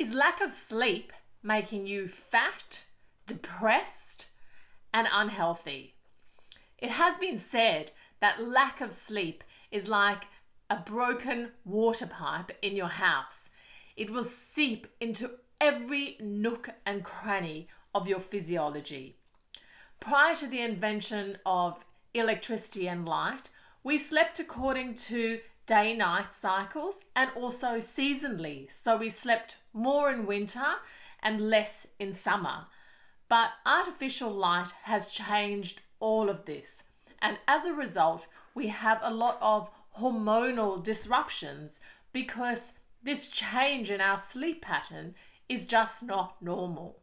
Is lack of sleep making you fat, depressed, and unhealthy? It has been said that lack of sleep is like a broken water pipe in your house. It will seep into every nook and cranny of your physiology. Prior to the invention of electricity and light, we slept according to day-night cycles and also seasonally. So we slept more in winter and less in summer. But artificial light has changed all of this. And as a result, we have a lot of hormonal disruptions because this change in our sleep pattern is just not normal.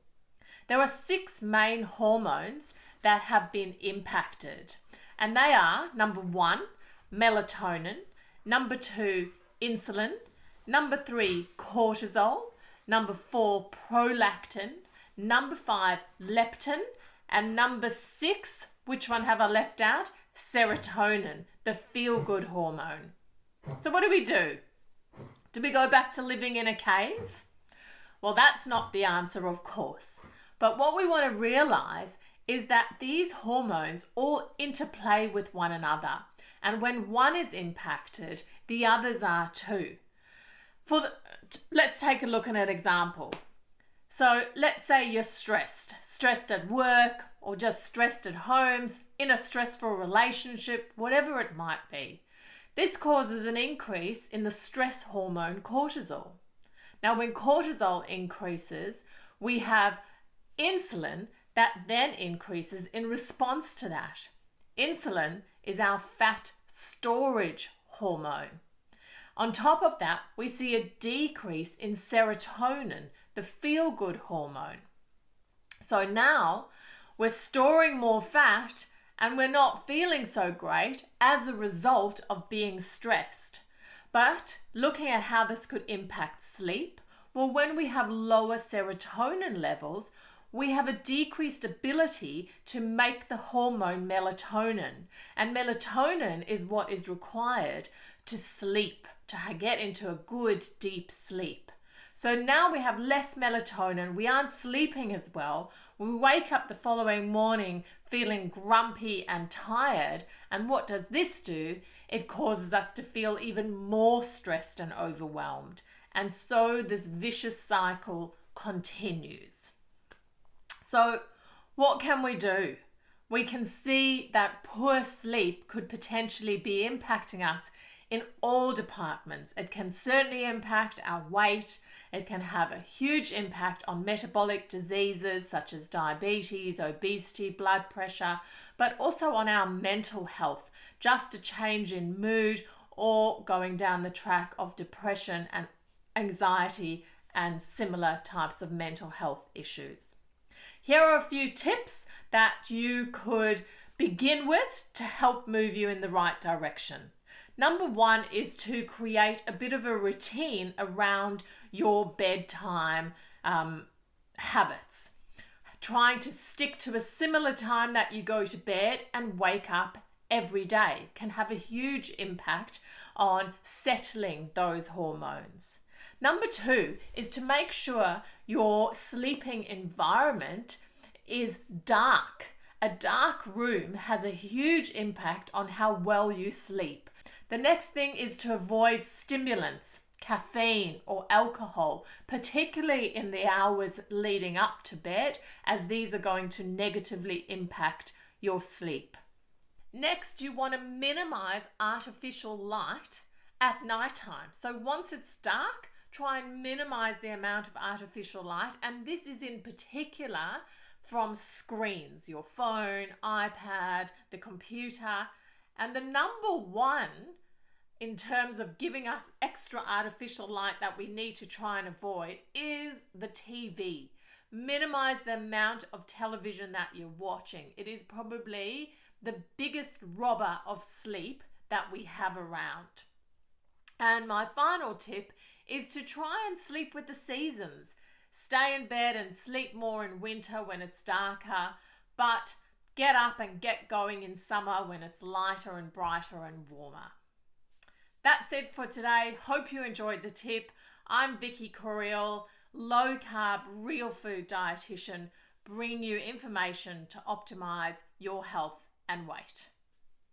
There are 6 main hormones that have been impacted, and they are: number 1, melatonin; number 2, insulin; number 3, cortisol; number 4, prolactin; number 5, leptin; and number 6, which one have I left out? Serotonin, the feel-good hormone. So what do? Do we go back to living in a cave? Well, that's not the answer, of course. But what we want to realize is that these hormones all interplay with one another. And when one is impacted, the others are too. Let's take a look at an example. So let's say you're stressed at work, or just stressed at home, in a stressful relationship, whatever it might be. This causes an increase in the stress hormone cortisol. Now, when cortisol increases, we have insulin that then increases in response to that. Insulin is our fat storage hormone. On top of that, we see a decrease in serotonin, the feel-good hormone. So now we're storing more fat and we're not feeling so great as a result of being stressed. But looking at how this could impact sleep, well, when we have lower serotonin levels, we have a decreased ability to make the hormone melatonin. And melatonin is what is required to sleep, to get into a good deep sleep. So now we have less melatonin, we aren't sleeping as well, we wake up the following morning feeling grumpy and tired, and what does this do? It causes us to feel even more stressed and overwhelmed. And so this vicious cycle continues. So what can we do? We can see that poor sleep could potentially be impacting us in all departments. It can certainly impact our weight. It can have a huge impact on metabolic diseases such as diabetes, obesity, blood pressure, but also on our mental health, just a change in mood or going down the track of depression and anxiety and similar types of mental health issues. Here are a few tips that you could begin with to help move you in the right direction. Number 1 is to create a bit of a routine around your bedtime habits. Trying to stick to a similar time that you go to bed and wake up every day can have a huge impact on settling those hormones. Number 2 is to make sure your sleeping environment is dark. A dark room has a huge impact on how well you sleep. The next thing is to avoid stimulants, caffeine or alcohol, particularly in the hours leading up to bed, as these are going to negatively impact your sleep. Next, you want to minimize artificial light at nighttime. So once it's dark, try and minimize the amount of artificial light, and this is in particular from screens, your phone, iPad, the computer. And the number 1 in terms of giving us extra artificial light that we need to try and avoid is the TV. Minimize the amount of television that you're watching. It is probably the biggest robber of sleep that we have around. And my final tip is to try and sleep with the seasons. Stay in bed and sleep more in winter when it's darker, but get up and get going in summer when it's lighter and brighter and warmer. That's it for today. Hope you enjoyed the tip. I'm Vicky Coriel. low carb, real food dietitian bringing you information to optimize your health and weight.